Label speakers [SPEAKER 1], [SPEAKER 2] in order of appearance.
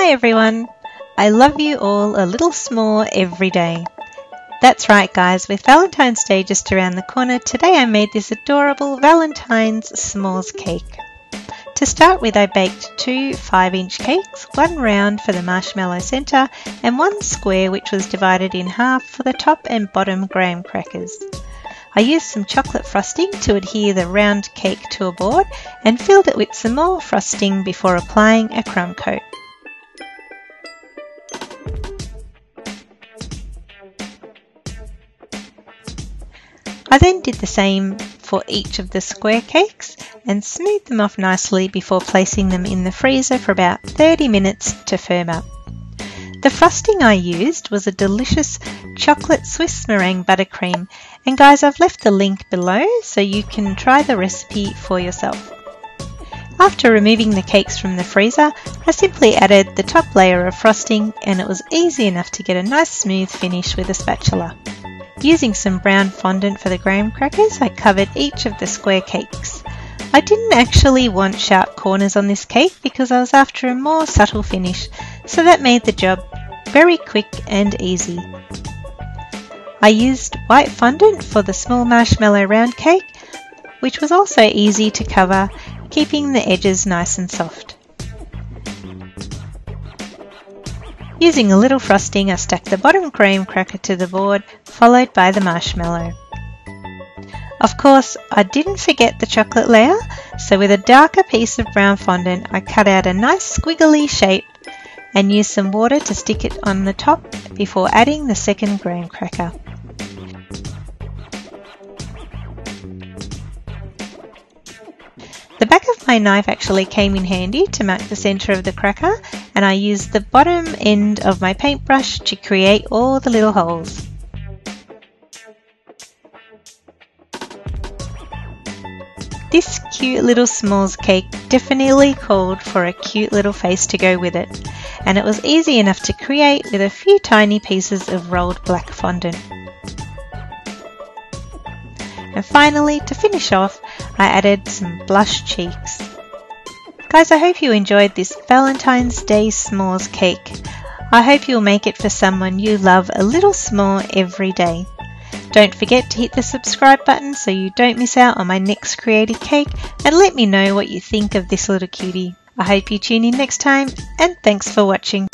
[SPEAKER 1] Hi everyone! I love you all a little s'more every day. That's right guys, with Valentine's Day just around the corner, today I made this adorable Valentine's s'mores cake. To start with, I baked two 5-inch cakes, one round for the marshmallow centre and one square which was divided in half for the top and bottom graham crackers. I used some chocolate frosting to adhere the round cake to a board and filled it with some more frosting before applying a crumb coat. I then did the same for each of the square cakes and smoothed them off nicely before placing them in the freezer for about 30 minutes to firm up. The frosting I used was a delicious chocolate Swiss meringue buttercream, and guys, I've left the link below so you can try the recipe for yourself. After removing the cakes from the freezer, I simply added the top layer of frosting and it was easy enough to get a nice smooth finish with a spatula. Using some brown fondant for the graham crackers, I covered each of the square cakes. I didn't actually want sharp corners on this cake because I was after a more subtle finish, so that made the job very quick and easy. I used white fondant for the small marshmallow round cake, which was also easy to cover, keeping the edges nice and soft. Using a little frosting, I stuck the bottom graham cracker to the board, followed by the marshmallow. Of course, I didn't forget the chocolate layer, so with a darker piece of brown fondant, I cut out a nice squiggly shape and used some water to stick it on the top before adding the second graham cracker. The back of my knife actually came in handy to mark the centre of the cracker, and I used the bottom end of my paintbrush to create all the little holes. This cute little s'mores cake definitely called for a cute little face to go with it, and it was easy enough to create with a few tiny pieces of rolled black fondant. And finally, to finish off, I added some blush cheeks. Guys, I hope you enjoyed this Valentine's Day s'mores cake. I hope you'll make it for someone you love a little s'more every day. Don't forget to hit the subscribe button so you don't miss out on my next creative cake, and let me know what you think of this little cutie. I hope you tune in next time, and thanks for watching.